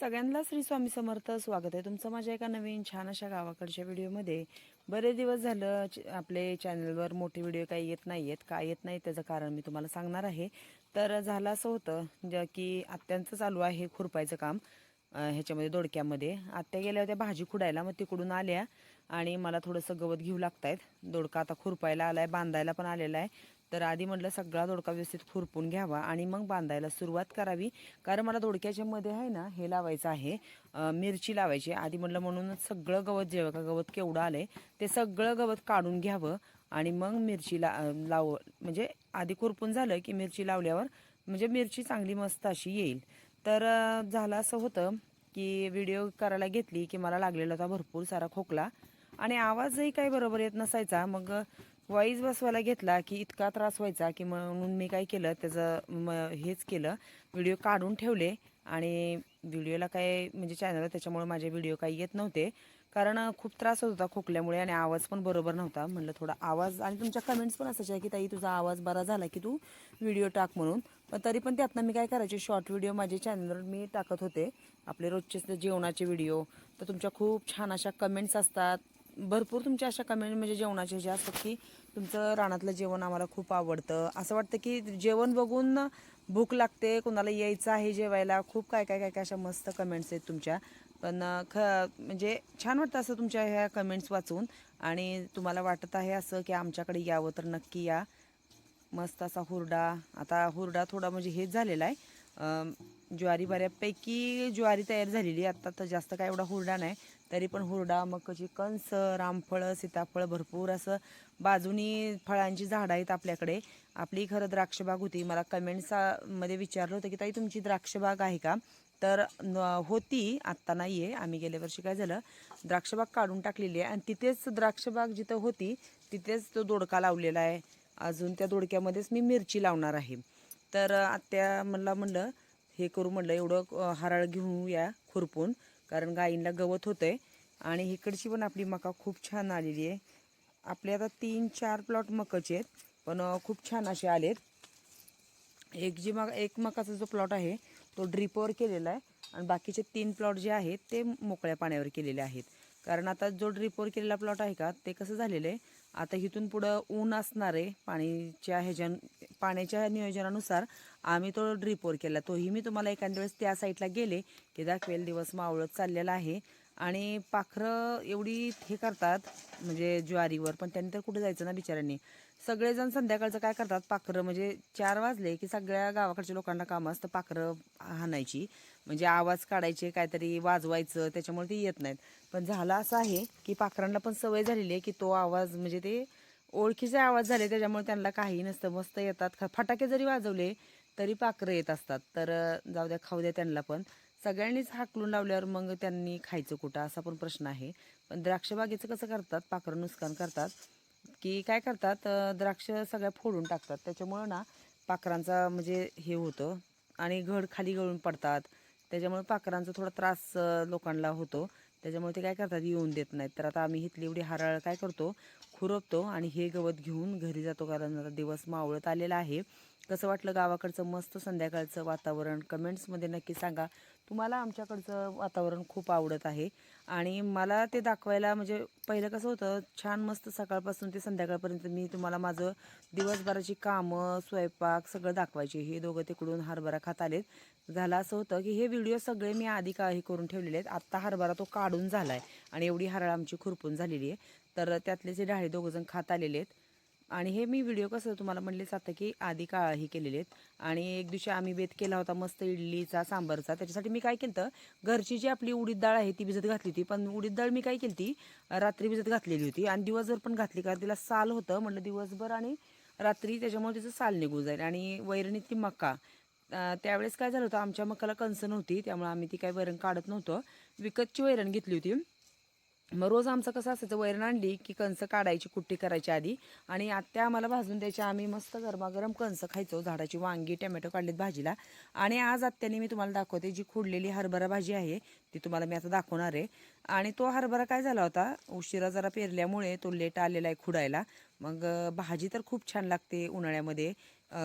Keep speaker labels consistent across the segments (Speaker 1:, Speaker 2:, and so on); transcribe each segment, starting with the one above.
Speaker 1: सगळ्यांना श्री स्वामी समर्थ स्वागत आहे तुमचं माझ्या एका नवीन छान अशा गावाकडच्या व्हिडिओमध्ये। बरेच दिवस झालं आपले चॅनलवर मोठे व्हिडिओ काही येत नाहीयेत। का येत नाही त्याचं कारण मी तुम्हाला सांगणार आहे। तर झालं असं होतं की आत्यांचं चालू आहे खुरपायचं काम। ह्याच्यामध्ये दोडक्यामध्ये आत्या गेल्या होत्या भाजी खुडायला, मग तिकडून आल्या आणि मला थोडंसं गवत घेऊ लागतायत। दोडका आता खुरपायला आलाय, बांधायला पण आलेला आहे। तर आधी म्हटलं सगळा दोडका व्यवस्थित खुरपून घ्यावा आणि मग बांधायला सुरुवात करावी, कारण मला दोडक्याच्या मध्ये आहे ना हे लावायचं आहे, मिरची लावायची आधी म्हटलं। म्हणूनच सगळं गवत जेव्हा का गवत केवढं आलंय ते सगळं गवत काढून घ्यावं आणि मग मिरची लाव म्हणजे आधी खुरपून झालं की मिरची लावल्यावर म्हणजे मिरची चांगली मस्त अशी येईल। तर झालं असं होतं की व्हिडिओ करायला घेतली की मला लागलेला होता भरपूर सारा खोकला आणि आवाजही काही बरोबर येत नसायचा। मग वॉईस बसवायला घेतला की इतका त्रास व्हायचा की म्हणून मी काय केलं त्याचं हेच केलं, व्हिडिओ काढून ठेवले आणि व्हिडिओला काय म्हणजे चॅनलला त्याच्यामुळे माझे व्हिडिओ काही येत नव्हते, कारण खूप त्रास होत होता खोकल्यामुळे आणि आवाज पण बरोबर नव्हता। म्हणलं थोडा आवाज, आणि तुमच्या कमेंट्स पण असायच्या की ताई तुझा आवाज बरा झाला की तू व्हिडिओ टाक म्हणून। पण तरी पण त्यातनं मी काय करायचे, शॉर्ट व्हिडिओ माझ्या चॅनलवर मी टाकत होते आपले रोजचे जेवणाचे व्हिडिओ। तर तुमच्या खूप छान अशा कमेंट्स असतात, भरपूर तुमच्या अशा कमेंट म्हणजे जेवणाचे जे असतात की तुमचं रानातलं जेवण आम्हाला खूप आवडतं, असं वाटतं की जेवण बघून भूक लागते, कोणाला यायचं आहे जेवायला। खूप काय काय काय काय अशा मस्त कमेंट्स आहेत तुमच्या। पण म्हणजे छान वाटतं असं तुमच्या ह्या कमेंट्स वाचून, आणि तुम्हाला वाटत आहे असं की आमच्याकडे यावं तर नक्की या। मस्त असा हुरडा, आता हुरडा थोडा म्हणजे हेच झालेला आहे, ज्वारी बऱ्यापैकी ज्वारी तयार झालेली आता, तर जास्त काय एवढा हुरडा नाही। तरी पण हुरडा, मकाची कणस, रामफळं, सीताफळ, भरपूर असं बाजूनी फळांची झाडं आहेत आपल्याकडे। आपली खरं द्राक्षबाग होती, मला कमेंट्समध्ये विचारलं होतं की ताई तुमची द्राक्षबाग आहे का? तर होती, आत्ता नाही आहे। आम्ही गेल्या वर्षी काय झालं द्राक्षबाग काढून टाकलेली आहे आणि तिथेच द्राक्षबाग जिथं होती तिथेच तो दोडका लावलेला आहे। अजून त्या दोडक्यामध्येच मी मिरची लावणार आहे। तर आत्या म्हणलं हे करू, म्हणलं एवढं हराळ घेऊन या खुरपून, कारण गाईंना गवत होतंय। आणि इकडची पण आपली मका खूप छान आलेली आहे। आपले आता 3-4 प्लॉट मकाचे आहेत, पण खूप छान असे आलेत। एक मकाचा जो प्लॉट आहे तो ड्रिपवर केलेला आहे आणि बाकीचे 3 प्लॉट जे आहेत ते मोकळ्या पाण्यावर केलेले आहेत। कारण आता जो ड्रिपवर केलेला प्लॉट आहे का ते कसं झालेलं आहे, आता इथून पुढं ऊन असणार आहे, पाण्याच्या नियोजनानुसार आम्ही तो ड्रिपवर केला। तोही मी तुम्हाला एखाद्या वेळेस त्या साईडला गेले की दाखवेल, दिवस मावळत चाललेला आहे। आणि पाखरं एवढी हे करतात म्हणजे ज्वारीवर, पण त्यांनी तर कुठे जायचं ना बिचाऱ्यांनी। सगळेजण संध्याकाळचं काय करतात, पाखरं म्हणजे 4 वाजले की सगळ्या गावाकडच्या लोकांना कामं असतं पाखरं हाणायची, म्हणजे आवाज काढायचे, काहीतरी वाजवायचं, त्याच्यामुळे ते येत नाहीत। पण झालं असं आहे की पाखरांना पण सवय झालेली आहे की तो आवाज म्हणजे ते ओळखीचे आवाज झाले, त्याच्यामुळे त्यांना काही नसतं, मस्त येतात। फटाके जरी वाजवले तरी पाखरं येत असतात। तर जाऊ द्या, खाऊ द्या त्यांना पण। सगळ्यांनीच हाकलून लावल्यावर मग त्यांनी खायचं कुठं असा पण प्रश्न आहे। पण द्राक्षबागेचं कसं करतात पाखरं, नुकसान करतात की काय करतात, द्राक्ष सगळ्या फोडून टाकतात, त्याच्यामुळं ना पाखरांचा म्हणजे हे होतं आणि घड खाली गळून पडतात। त्याच्यामुळे पाखरांचा थोडा त्रास लोकांना होतो, त्याच्यामुळे ते काय करतात येऊन देत नाहीत। तर आता आम्ही इथली एवढी हराळ काय करतो, खुरपतो आणि हे गवत घेऊन घरी जातो, कारण आता दिवस मावळत आलेला आहे। कसं वाटलं गावाकडचं मस्त संध्याकाळचं वातावरण, कमेंट्समध्ये नक्की सांगा। तुम्हाला आमच्याकडचं वातावरण खूप आवडत आहे आणि मला ते दाखवायला म्हणजे पहिलं कसं होतं, छान मस्त सकाळपासून ते संध्याकाळपर्यंत मी तुम्हाला माझं दिवसभराची कामं, स्वयंपाक सगळं दाखवायचे। हे दोघं तिकडून हरभरा खात आलेत। झालं असं होतं की हे व्हिडिओ सगळे मी आधी काही करून ठेवलेले आहेत, आत्ता हरभरा तो काढून झाला आहे आणि एवढी हरळ आमची खुरपून झालेली आहे। तर त्यातले जे डाळे दोघंजण खात आलेले आहेत आणि हे मी व्हिडिओ कसं तुम्हाला म्हणलेच आता की आधी काळही केलेले आहेत। आणि एक दिवशी आम्ही बेत केला होता मस्त इडलीचा, सांबारचा। त्याच्यासाठी मी काय केलं, घरची जी आपली उडीद डाळ आहे ती भिजत घातली होती, पण उडीद डाळ मी काय केली ती रात्री भिजत घातलेली होती आणि दिवसभर पण घातली, कारण तिला साल होतं। म्हटलं दिवसभर आणि रात्री त्याच्यामुळे तिचं साल निघून जाईल। आणि वैरणीतली मका, त्यावेळेस काय झालं होतं, आमच्या मकाला कणसं नव्हती, त्यामुळे आम्ही ती काय वैरण काढत नव्हतो, विकतची वैरण घेतली होती। मग रोज आमचं कसं असायचं, वैरण आणली की कणसं काढायची, कुट्टी करायची आधी आणि आत्या आम्हाला भाजून द्यायच्या, आम्ही मस्त गरमागरम कणसं खायचो। झाडाची वांगी, टमॅटो काढलेत भाजीला। आणि आज आत्याने मी तुम्हाला दाखवते जी खुडलेली हरभरा भाजी आहे ती तुम्हाला मी आता दाखवणार आहे। आणि तो हरभरा काय झाला होता, उशिरा जरा पेरल्यामुळे तो लेट आलेला आहे खुडायला। मग भाजी तर खूप छान लागते उन्हाळ्यामध्ये,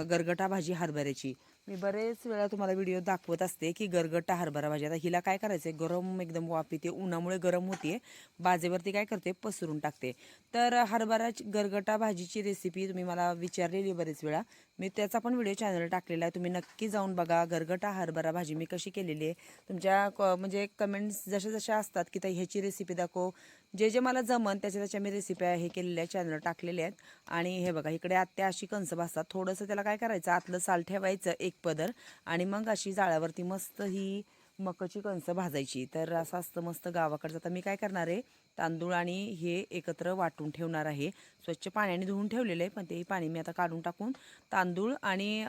Speaker 1: गरगटा भाजी हरभऱ्याची। मी बरेच वेळा तुम्हाला व्हिडिओ दाखवत असते की गरगटा हरभरा भाजी. आता हिला काय करायचं आहे, गरम एकदम वाफ येते, उन्हामुळे गरम होते, बाजेवरती काय करते पसरून टाकते. तर हरभरा गरगटा भाजीची रेसिपी तुम्ही मला विचारलेली बरेच वेळा. मी त्याचा पण व्हिडिओ चॅनल टाकलेला आहे, तुम्ही नक्की जाऊन बघा. गरगटा हरभरा भाजी मी कशी केलेली आहे, तुमच्या म्हणजे कमेंट्स जशा जशा असतात की ताई ह्याची रेसिपी दाखव, जे जे मला जमन त्याच्या मी रेसिपी हे केलेल्या आहे, चॅनल टाकलेले आहेत. आणि हे बघा इकडे आत्या अशी कंस भाजतात, थोडंसं त्याला काय करायचं आतलं साल ठेवायचं एक पदर, आणि मग अशी जाळावरती मस्त ही मकाची कणसं भाजायची. तर असं असतं मस्त गावाकडचं. आता मी काय करणार आहे, तांदूळ आणि हे एकत्र वाटून ठेवणार आहे. स्वच्छ पाण्याने धुवून ठेवलेलं आहे, पण ते पाणी मी आता काढून टाकून तांदूळ आणि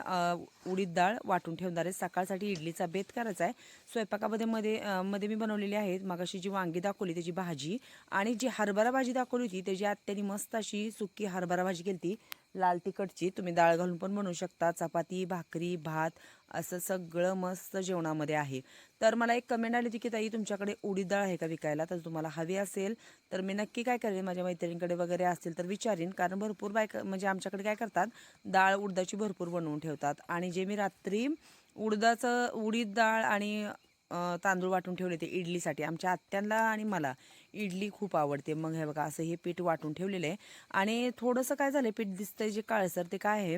Speaker 1: उडीद डाळ वाटून ठेवणार आहे. सकाळसाठी इडलीचा बेत करायचा आहे. स्वयंपाकामध्ये मध्ये मी बनवलेली आहेत मगाशी जी वांगी दाखवली त्याची भाजी, आणि जी हरभरा भाजी दाखवली होती त्याची आत्याने मस्त अशी सुकी हरभरा भाजी केली ती लाल तिखटची. तुम्ही डाळ घालून पण बनवू शकता, चपाती भाकरी भात असं सगळं मस्त जेवणामध्ये आहे. तर मला एक कमेंट आली होती की ताई तुमच्याकडे उडीद डाळ आहे का विकायला, तर तुम्हाला हवी असेल तर मी नक्की काय करेन, माझ्या मैत्रिणींकडे वगैरे असतील तर विचारीन. कारण भरपूर बायका म्हणजे आमच्याकडे काय करतात, डाळ उडदाची भरपूर बनवून ठेवतात. आणि जे मी रात्री उडीद डाळ आणि तांदूळ वाटून ठेवले ते इडलीसाठी, आमच्या आत्यांना आणि मला इडली खूप आवडते. मग हे बघा असं हे पीठ वाटून ठेवलेलं आहे. आणि थोडंसं काय झालं पीठ दिसतंय जे काळसर, ते काय आहे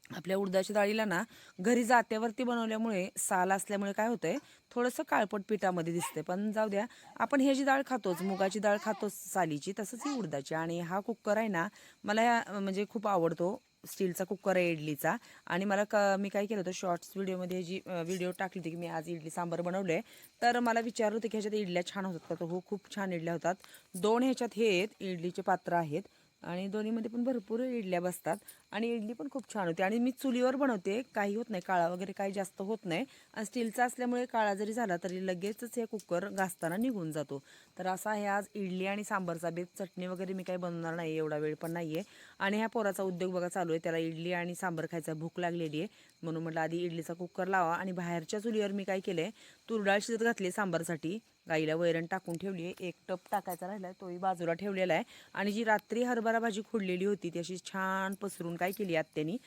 Speaker 1: आपल्या उडदाच्या डाळीला ना घरी जात्यावरती बनवल्यामुळे साल असल्यामुळे काय होतंय थोडंसं काळपट पिठामध्ये दिसते. पण जाऊ द्या, आपण हे जी डाळ खातोच, मुगाची डाळ खातोच सालीची, तसंच ही उडदाची. आणि हा कुकर आहे ना मला म्हणजे खूप आवडतो, स्टीलचा कुकर आहे इडलीचा. आणि मी काय केलं होतं शॉर्ट्स व्हिडिओमध्ये जी व्हिडिओ टाकली होती की मी आज इडली सांबार बनवले, तर मला विचारलं होतं की ह्याच्यात इडल्या छान होतात का, तर हो खूप छान इडल्या होतात. 2 ह्याच्यात हे आहेत इडलीचे पात्र आहेत, आणि दोन्हीमध्ये पण भरपूर इडल्या बसतात, आणि इडली पण खूप छान होते. आणि मी चुलीवर बनवते, काही होत नाही, काळा वगैरे काही जास्त होत नाही. आणि स्टीलचा असल्यामुळे काळा जरी झाला तरी लगेचच हे कुकर घासताना निघून जातो. तर असा आहे आज इडली आणि सांबारचा बेत. चटणी वगैरे मी काही बनवणार नाही, एवढा वेळ पण नाही आहे. आणि ह्या पोराचा उद्योग बघा चालू आहे, त्याला इडली आणि सांबार खायचा भूक लागलेली आहे, म्हणून म्हटलं आधी इडलीचा कुकर लावा. आणि बाहेरच्या चुलीवर मी काय केलं आहे, तूर डाळ शिजत घातली सांबारसाठी, गाईला वैरण टाकून ठेवली आहे, एक टप टाकायचा राहिला आहे तोही बाजूला ठेवलेला आहे. आणि जी रात्री हरभरा भाजी खोडलेली होती ती अशी छान पसरून काय केली आत्यानी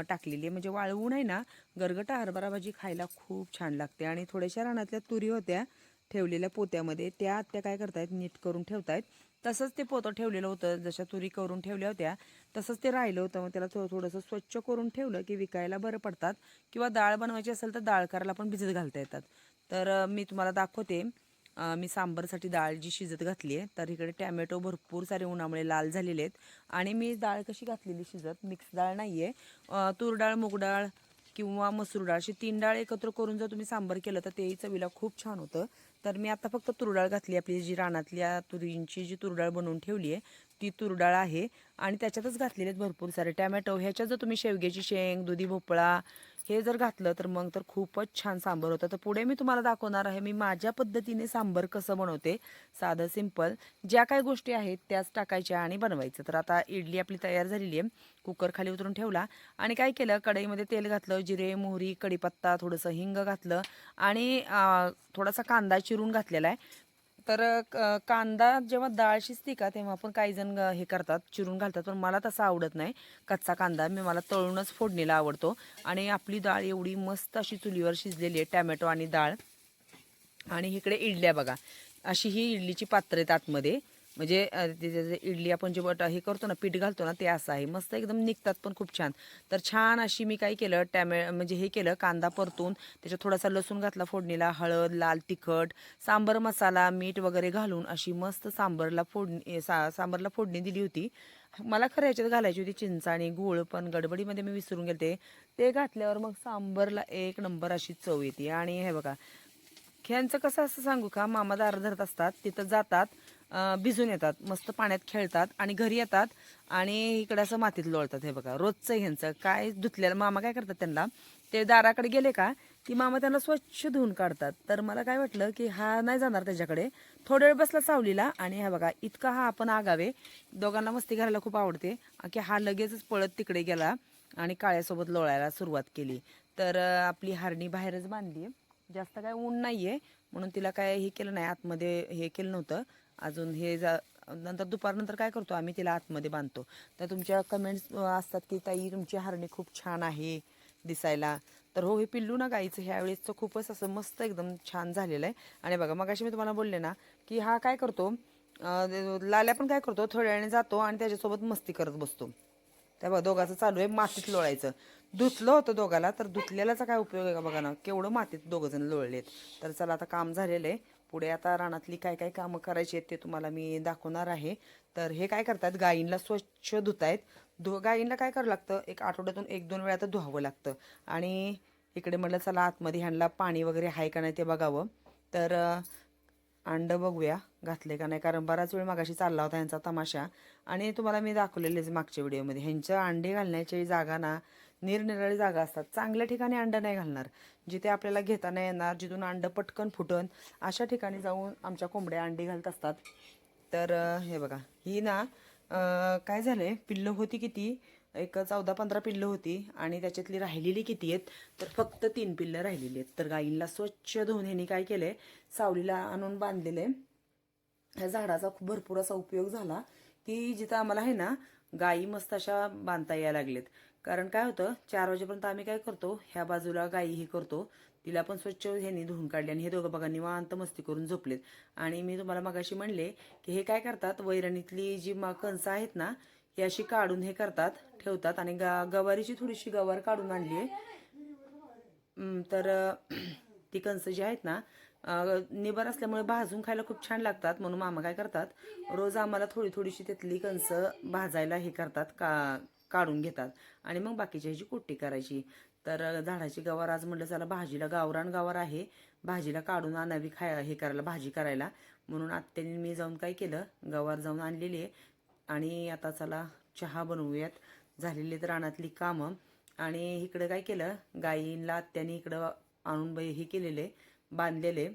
Speaker 1: टाकलेली आहे, म्हणजे वाळवून आहे ना. गरगटा हरभरा भाजी खायला खूप छान लागते. आणि थोड्याशा रानातल्या तुरी होत्या ठेवलेल्या पोत्यामध्ये, त्या आत्या काय करतायत नीट करून ठेवतायत. तसंच ते पोतं ठेवलेलं होतं, जशा तुरी करून ठेवल्या होत्या तसंच ते राहिलं होतं. मग त्याला थोडंसं स्वच्छ करून ठेवलं की विकायला बरं पडतात, किंवा डाळ बनवायची असेल तर डाळ करायला पण भिजत घालता येतात. तर मी तुम्हाला दाखवते. मी सांबारसाठी डाळ जी शिजत घातली आहे, तर इकडे टॅमॅटो भरपूर सारे उन्हामुळे लाल झालेले आहेत. आणि मी डाळ कशी घातलेली शिजत, मिक्स डाळ नाही आहे, तूर डाळ मूग डाळ किंवा मसूर डाळ अशी 3 डाळ एकत्र करून जर तुम्ही सांबार केलं तर तेही चवीला खूप छान होतं. तर मी आता फक्त तूर डाळ घातली, आपली जी रानातल्या तुरींची जी तूर डाळ बनवून ठेवली आहे ती तूर डाळ आहे. आणि त्याच्यातच घातलेले आहेत भरपूर सारे टॅमॅटो. ह्याच्यात जर तुम्ही शेवग्याची शेंग दुधी भोपळा हे जर घातलं तर मग तर खूपच छान सांबार होतं. तर पुढे मी तुम्हाला दाखवणार आहे मी माझ्या पद्धतीने सांबार कसं बनवते, साधं सिंपल. ज्या काही गोष्टी आहेत त्याच टाकायच्या आणि बनवायचं. तर आता इडली आपली तयार झालेली आहे, कुकर खाली उतरून ठेवला. आणि काय केलं, कढईमध्ये तेल घातलं, जिरे मोहरी कढीपत्ता थोडंसं हिंग घातलं, आणि थोडासा कांदा चिरून घातलेला आहे. तर कांदा जेव्हा डाळ शिजते का तेव्हा पण काही जण हे करतात चिरून घालतात, पण मला तसं आवडत नाही कच्चा कांदा. मला तळूनच फोडणीला आवडतो. आणि आपली डाळ एवढी मस्त अशी चुलीवर शिजलेली आहे, टॅमॅटो आणि डाळ. आणि इकडे इडल्या बघा, अशी ही इडलीची पात्र आहेत आतमध्ये, म्हणजे इडली आपण जे हे करतो ना पीठ घालतो ना ते असं आहे, मस्त एकदम निघतात पण खूप छान. तर छान अशी मी काय केलं म्हणजे हे केलं, कांदा परतून त्याच्यात थोडासा लसूण घातला फोडणीला, हळद लाल तिखट सांबर मसाला मीठ वगैरे घालून अशी मस्त सांबरला फोडणी दिली होती. मला खरं याच्यात घालायची होती चिंच आणि गूळ, पण गडबडीमध्ये मी विसरून गेले. ते घातल्यावर मग सांबरला एक नंबर अशी चव येते. आणि हे बघा ह्यांचं कसं असं सांगू का, मामा दार धरत असतात तिथं जातात, भिजून येतात, मस्त पाण्यात खेळतात आणि घरी येतात आणि इकडं असं मातीत लोळतात. हे बघा रोजचं ह्यांचं काय, धुतलेलं मामा काय करतात त्यांना, ते दाराकडे गेले का की मामा त्यांना स्वच्छ धुवून काढतात. तर मला काय वाटलं की हा नाही जाणार त्याच्याकडे, थोडा वेळ बसला सावलीला. आणि हा बघा इतका हा आपण आगावे, दोघांना मस्ती करायला खूप आवडते, की हा लगेचच पळत तिकडे गेला आणि काळ्यासोबत लोळायला सुरुवात केली. तर आपली हरणी बाहेरच बांधली, जास्त काय ऊन नाहीये म्हणून तिला काय हे केलं नाही, आतमध्ये हे केलं नव्हतं अजून. नंतर दुपारनंतर काय करतो आम्ही, तिला आतमध्ये बांधतो. तर तुमच्या कमेंट्स असतात की ताई तुमची हरणी खूप छान आहे दिसायला, तर हो, हे पिल्लू ना गाईचं ह्यावेळेसचं खूपच असं मस्त एकदम छान झालेलं आहे. आणि बघा मगाशी मी तुम्हाला बोलले ना की हा काय करतो, लाल्या पण काय करतो, थोड्या वेळाने जातो आणि त्याच्यासोबत मस्ती करत बसतो. त्या बघा दोघांचं चालू आहे मातीत लोळायचं. धुतलं होतं दोघाला, तर धुतलेल्याचा काय उपयोग आहे का बघा ना, केवढं मातीत दोघं जण लोळलेत. तर चला आता काम झालेलं आहे. पुढे आता रानातली काय काय कामं करायची आहेत ते तुम्हाला मी दाखवणार आहे. तर हे काय करतात, गायींना स्वच्छ धुतायत. गायींना काय करावं लागतं, एक आठवड्यातून 1-2 वेळा तर धुवावं लागतं. आणि इकडे म्हटलं चला आतमध्ये ह्यांना पाणी वगैरे आहे का नाही ते बघावं. तर अंड बघूया घातले का नाही, कारण बराच वेळ मागाशी चालला होता ह्यांचा तमाशा. आणि तुम्हाला मी दाखवलेलेच मागच्या व्हिडिओमध्ये, ह्यांच्या अंडे घालण्याची जागा ना निरनिराळी जागा असतात. चांगल्या ठिकाणी अंड नाही घालणार, जिथे आपल्याला घेता नाही येणार, जिथून अंड पटकन फुटन अशा ठिकाणी जाऊन आमच्या कोंबड्या अंडी घालत असतात. तर हे बघा ही ना काय झालंय, पिल्लं होती किती, एक 14-15 पिल्लं होती आणि त्याच्यातली राहिलेली किती आहेत, तर फक्त 3 पिल्लं राहिलेली आहेत. तर गाईंना स्वच्छ धुवून ह्यांनी काय केलंय, सावलीला आणून बांधलेले. ह्या झाडाचा खूप भरपूर असा उपयोग झाला की जिथं आम्हाला आहे ना गायी मस्त अशा बांधता यायला लागलेत. कारण काय होतं, 4 वाजेपर्यंत आम्ही काय करतो, ह्या बाजूला गायी हे करतो, तिला पण स्वच्छ ह्यांनी धुवून काढले आणि हे दोघं बघा निवांत मस्ती करून झोपलेत. आणि मी तुम्हाला मगाशी म्हणले की हे काय करतात, वैरणीतली जी कणसं आहेत ना ही अशी काढून हे करतात, ठेवतात. आणि गवारीची थोडीशी गवार काढून आणली आहे. तर ती कणसं जी आहेत ना निबर असल्यामुळे भाजून खायला खूप छान लागतात. म्हणून मामा काय करतात, रोज आम्हाला थोडी थोडीशी त्यातली कणसं भाजायला हे करतात, काढून घेतात आणि मग बाकीची ह्याची कुट्टी करायची. तर झाडाची गवार आज म्हटलं चला भाजीला, गावरान गवार आहे, भाजीला काढून आणावी, हे करायला, भाजी करायला. म्हणून आत्याने मी जाऊन काय केलं, गवार जाऊन आणलेली आहे. आणि आता चला चहा बनवूयात. झालेली तर रानातली कामं. आणि इकडं काय केलं, गाईंना आत्याने इकडं आणून हे केलेले, बांधलेले.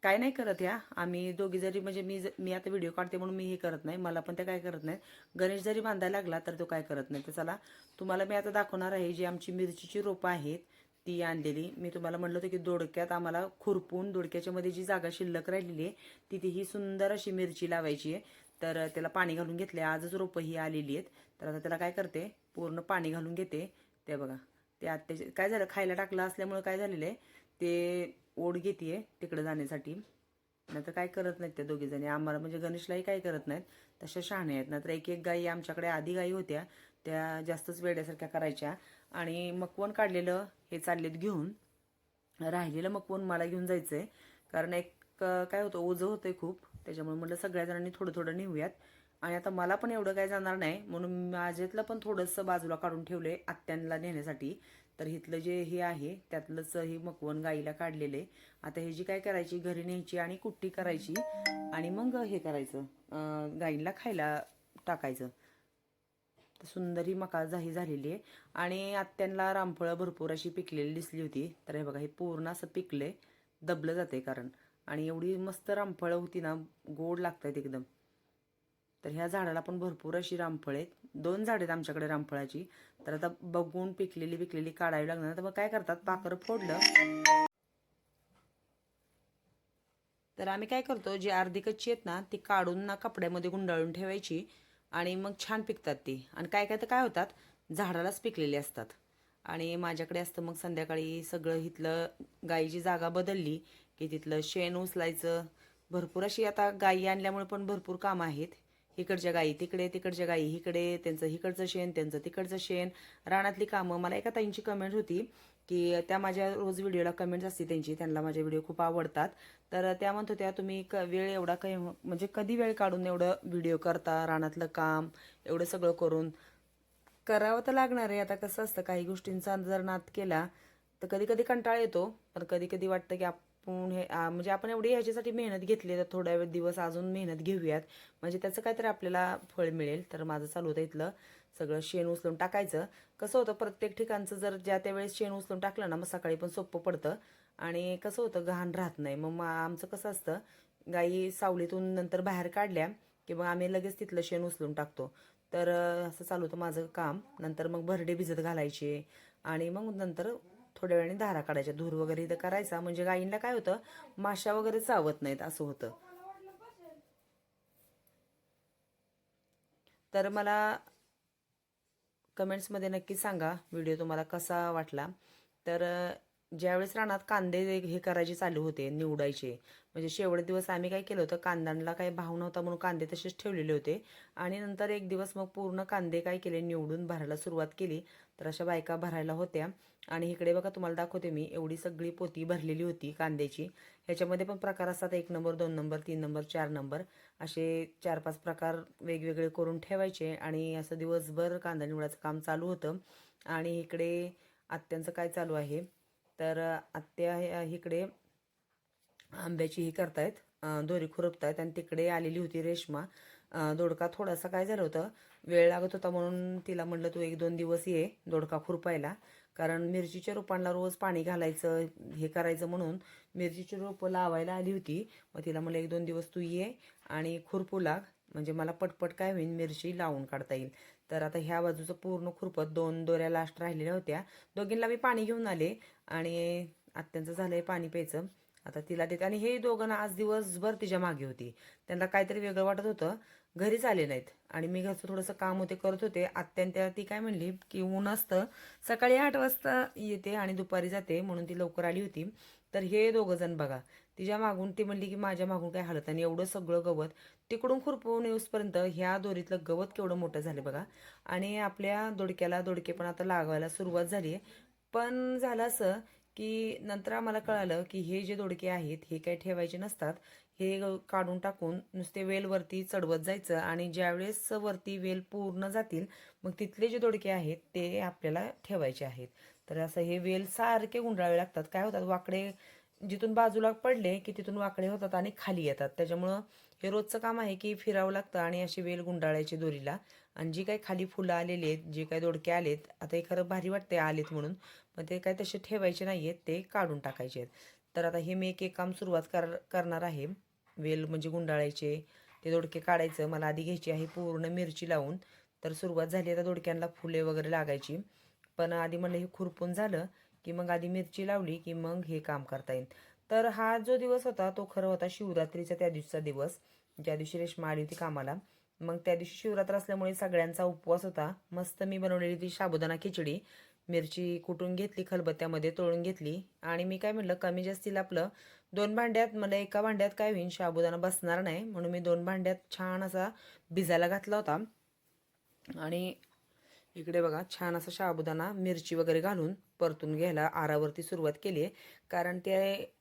Speaker 1: काय नाही करत ह्या, आम्ही दोघी जरी म्हणजे मी आता व्हिडिओ काढते म्हणून मी हे करत नाही, मला पण त्या काय करत नाहीत. गणेश जरी बांधायला लागला तर तो काय करत नाही. तर चला तुम्हाला मी आता दाखवणार आहे, जी आमची मिरचीची रोपं आहेत ती आणलेली. मी तुम्हाला म्हटलं होतं की दोडक्यात आम्हाला खुरपून दोडक्याच्या मध्ये जी जागा शिल्लक राहिलेली आहे तिथे ही सुंदर अशी मिरची लावायची आहे. तर त्याला पाणी घालून घेतले, आजच रोपं ही आलेली आहेत. तर आता त्याला काय करते, पूर्ण पाणी घालून घेते. ते बघा ते आत्याचे काय झालं, खायला टाकलं असल्यामुळे काय झालेलं आहे, ते ओढ घेते तिकडे जाण्यासाठी. नाहीतर काय करत नाहीत त्या दोघी जणी आम्हाला, म्हणजे गणेशलाही काय करत नाहीत, तशा शहाणे आहेत. नाहीतर एक एक गायी आमच्याकडे आधी गायी होत्या त्या जास्तच वेड्यासारख्या करायच्या. आणि मकवण काढलेलं हे चाललेत घेऊन, राहिलेलं मकवण मला घेऊन जायचंय. कारण एक काय होतं, ओझं होतंय खूप, त्याच्यामुळे म्हटलं सगळ्या जणांनी थोडं थोडं नेऊयात. आणि आता मला पण एवढं काय जाणार नाही, म्हणून माझ्यातलं पण थोडंसं बाजूला काढून ठेवलंय आत्यांना नेण्यासाठी. तर इथलं जे हे आहे त्यातलंच हे मकवण गाईला काढलेले. आता हे जी काय करायची, घरी न्यायची आणि कुट्टी करायची आणि मग हे करायचं, गाईला खायला टाकायचं. तर सुंदर ही मका जाही झालेली आहे. आणि आत्यांना रामफळं भरपूर अशी पिकलेली दिसली होती. तर हे बघा हे पूर्ण असं पिकले, दबलं जाते कारण. आणि एवढी मस्त रामफळं होती ना, गोड लागतात एकदम. तर ह्या झाडाला पण भरपूर अशी रामफळ आहेत, 2 झाड आहेत आमच्याकडे रामफळाची. तर आता बघून पिकलेली काढावी लागणार. तर मग काय करतात, पाखरं फोडलं तर आम्ही काय करतो, जी अर्धी कच्ची आहेत ना ती काढून ना कपड्यामध्ये गुंडाळून ठेवायची आणि मग छान पिकतात ती. आणि काय काय तर काय होतात, झाडालाच पिकलेले असतात. आणि माझ्याकडे असतं मग संध्याकाळी सगळं इथलं, गाईची जागा बदलली की तिथलं शेण उचलायचं. भरपूर अशी आता गायी आणल्यामुळे पण भरपूर कामं आहेत. इकडच्या गायी तिकडे, तिकडच्या गायी इकडे, त्यांचं इकडचं शेण त्यांचं तिकडचं शेण, रानातली कामं. मला एका ताईंची कमेंट होती की त्या माझ्या रोज व्हिडिओला कमेंट्स असते त्यांची, त्यांना माझे व्हिडिओ खूप आवडतात. तर त्या म्हणत होत्या तुम्ही वेळ एवढा काही म्हणजे कधी वेळ काढून एवढं व्हिडिओ करता, रानातलं काम एवढं सगळं करून. करावं तर लागणार आहे. आता कसं असतं, काही गोष्टींचा जर नाद केला तर कधी कधी कंटाळा येतो, पण कधी कधी वाटतं की आपण हे म्हणजे आपण एवढी ह्याच्यासाठी मेहनत घेतली तर थोड्या वेळ दिवस अजून मेहनत घेऊयात, म्हणजे त्याचं काहीतरी आपल्याला फळ मिळेल. तर माझं चालू होतं इथलं सगळं शेण उचलून टाकायचं. कसं होतं, प्रत्येक ठिकाणचं जर ज्या त्या वेळेस शेण उचलून टाकलं ना, मग सकाळी पण सोपं पडतं. आणि कसं होतं, घाण राहत नाही. मग आमचं कसं असतं, गाई सावलीतून नंतर बाहेर काढल्या की मग आम्ही लगेच तिथलं शेण उचलून टाकतो. तर असं चालू होतं माझं काम. नंतर मग भरडे भिजत घालायचे आणि मग नंतर थोड्या वेळाने धारा काढायच्या, धूर वगैरे इथं करायचा, म्हणजे गाईंना काय होतं, माशा वगैरे चावत नाहीत असं होतं. तर मला कमेंट्समध्ये नक्की सांगा व्हिडिओ तुम्हाला कसा वाटला. तर ज्यावेळेस रानात कांदे हे करायचे चालू होते, निवडायचे, म्हणजे शेवट दिवस आम्ही काय केलं होतं, कांद्यांना काही भाव नव्हता म्हणून कांदे तसेच ठेवलेले होते. आणि नंतर एक दिवस मग पूर्ण कांदे काय केले, निवडून भरायला सुरुवात केली. तर अशा बायका भरायला होत्या. आणि इकडे बघा तुम्हाला दाखवते मी, एवढी सगळी पोती भरलेली होती कांद्याची. ह्याच्यामध्ये पण प्रकार असतात, 1 नंबर, 2 नंबर, 3 नंबर, 4 नंबर, असे 4-5 प्रकार वेगवेगळे करून ठेवायचे. आणि असं दिवसभर कांदा निवडायचं काम चालू होतं. आणि इकडे आत्यांचं काय चालू आहे, तर आत्या इकडे आंब्याची ही करतायत, दोरी खुरपतायत. आणि तिकडे आलेली होती रेश्मा. दोडका थोडासा काय झालं होतं, वेळ लागत होता म्हणून तिला म्हटलं तू 1-2 दिवस ये दोडका खुरपायला, कारण मिरचीच्या रोपांना रोज पाणी घालायचं हे करायचं म्हणून मिरचीची रोपं लावायला आली होती. मग तिला म्हणलं 1-2 दिवस तू ये आणि खुरपू लाग, म्हणजे मला पटपट काय होईल, मिरची लावून काढता येईल. तर आता ह्या बाजूचं पूर्ण खुरपत 2 दोऱ्या लास्ट राहिलेल्या होत्या. दोघींना मी पाणी घेऊन आले आणि आत्यांचं झालंय पाणी प्यायचं. आता तिला देते. आणि हे दोघं ना आज दिवसभर तिच्या मागे होती. त्यांना काहीतरी वेगळं वाटत होतं, घरीच आले नाहीत. आणि मी घरचं थोडंसं काम होते करत होते. आत्यान ती काय म्हणली की ऊन असतं, सकाळी 8 वाजता येते आणि दुपारी जाते, म्हणून ती लवकर आली होती. तर हे दोघं जण बघा, तिच्या मागून ती म्हणली की माझ्या मागून काय हालत. आणि एवढं सगळं गवत तिकडून खुरपवून येऊसपर्यंत ह्या दोरीतलं गवत केवढं मोठं झालं बघा. आणि आपल्या दोडक्याला दोडके पण आता लागायला सुरुवात झाली आहे. पण झालं असं की नंतर आम्हाला कळालं की हे जे दोडके आहेत हे काही ठेवायचे नसतात. हे काढून टाकून नुसते वेलवरती चढवत जायचं. आणि ज्यावेळेस वरती वेल पूर्ण जातील, मग तिथले जे दोडके आहेत ते आपल्याला ठेवायचे आहेत. तर असं हे वेल सारखे गुंडाळावे लागतात. काय होतात, वाकडे जिथून बाजूला पडले की तिथून वाकडे होतात आणि खाली येतात. त्याच्यामुळं हे रोजचं काम आहे की फिरावं लागतं आणि अशी वेल गुंडाळायची दोरीला. आणि जी काही खाली फुलं आलेली आहेत, जे काही दोडके आलेत, आता हे खरं भारी वाटते आलेत म्हणून, पण ते काय तसे ठेवायचे नाही आहेत, ते काढून टाकायचे आहेत. तर आता हे मी एक काम सुरुवात करणार आहे. वेल म्हणजे गुंडाळायचे, ते दोडके काढायचं. मला आधी घ्यायची आहे पूर्ण मिरची लावून. तर सुरुवात झाली आता दोडक्यांना फुले वगैरे लागायची. पण आधी म्हणलं हे खुरपून झालं की मग आधी मिरची लावली की मग हे काम करता येईल. तर हा जो दिवस होता तो खरं होता शिवरात्रीचा, त्या दिवसाचा दिवस, ज्या दिवशी रेश्मा आली होती कामाला. मग त्या दिवशी शिवरात्र असल्यामुळे सगळ्यांचा उपवास होता. मस्त मी बनवलेली ती साबुदाणा खिचडी, मिरची कुटून घेतली, खलबत्त्यामध्ये तळून घेतली. आणि मी काय म्हटलं, कमी जास्तीला आपलं 2 भांड्यात, मला एका भांड्यात काय होईल, साबुदाणा बसणार नाही म्हणून मी 2 भांड्यात छान असा भिजायला घातला होता. आणि इकडे बघा छान असा साबुदाणा मिरची वगैरे घालून परतून घ्यायला आरावरती सुरुवात केली आहे. कारण ते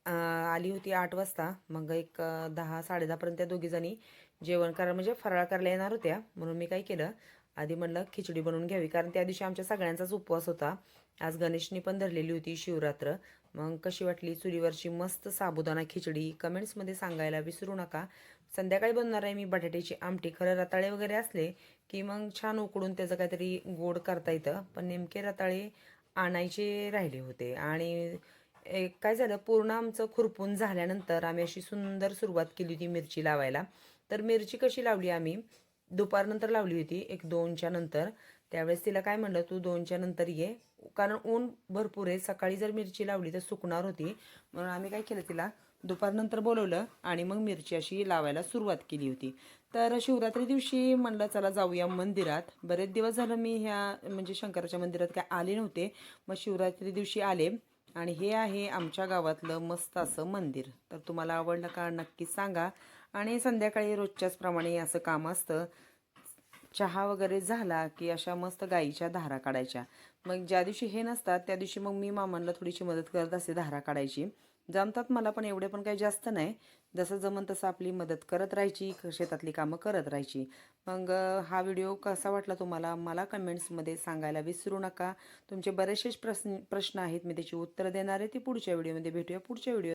Speaker 1: आली होती 8 वाजता, मग एक 10-10:30 पर्यंत त्या दोघीजणी जेवण करा म्हणजे फराळ करायला येणार होत्या. म्हणून मी काय केलं, आधी म्हणलं खिचडी बनवून घ्यावी, कारण त्या दिवशी आमच्या सगळ्यांचाच उपवास होता. आज गणेशनी पण धरलेली होती शिवरात्र. मग कशी वाटली चुलीवरची मस्त साबुदाणा खिचडी कमेंट्समध्ये सांगायला विसरू नका. संध्याकाळी बनवणार आहे मी बटाट्याची आमटी. खरं रताळे वगैरे असले की मग छान उकडून त्याचं काहीतरी गोड करता येतं, पण नेमके रताळे आणायचे राहिले होते. आणि काय झालं, पूर्ण आमचं खुरपून झाल्यानंतर आम्ही अशी सुंदर सुरुवात केली होती मिरची लावायला. तर मिरची कशी लावली आम्ही, दुपारनंतर लावली होती, एक 2च्या नंतर. त्यावेळेस तिला काय म्हणलं, तू 2च्या नंतर ये, कारण ऊन भरपूर आहे. सकाळी जर मिरची लावली तर सुकणार होती, म्हणून आम्ही काय केलं, तिला दुपारनंतर बोलवलं आणि मग मिरची अशी लावायला सुरुवात केली होती. तर शिवरात्री दिवशी म्हणलं चला जाऊया मंदिरात. बरेच दिवस झालं मी ह्या म्हणजे शंकराच्या मंदिरात काय आले नव्हते. मग शिवरात्री दिवशी आले. आणि हे आहे आमच्या गावातलं मस्त असं मंदिर. तर तुम्हाला आवडलं का नक्कीच सांगा. आणि संध्याकाळी रोजच्याच प्रमाणे असं काम असतं. चहा वगैरे झाला की अशा मस्त गाईच्या धारा काढायच्या. मग ज्या दिवशी हे नसतात त्या दिवशी मग मी मामांना थोडीशी मदत करत असते धारा काढायची. जमतात मला, पण एवढे पण काही जास्त नाही. जसं जमन तसं आपली मदत करत राहायची, शेतातली कामं करत राहायची. मग हा व्हिडिओ कसा वाटला तुम्हाला मला कमेंट्समध्ये सांगायला विसरू नका. तुमचे बरेचसे प्रश्न आहेत, मी त्याची उत्तरं देणार आहे. ती पुढच्या व्हिडिओमध्ये भेटूया. पुढच्या व्हिडिओ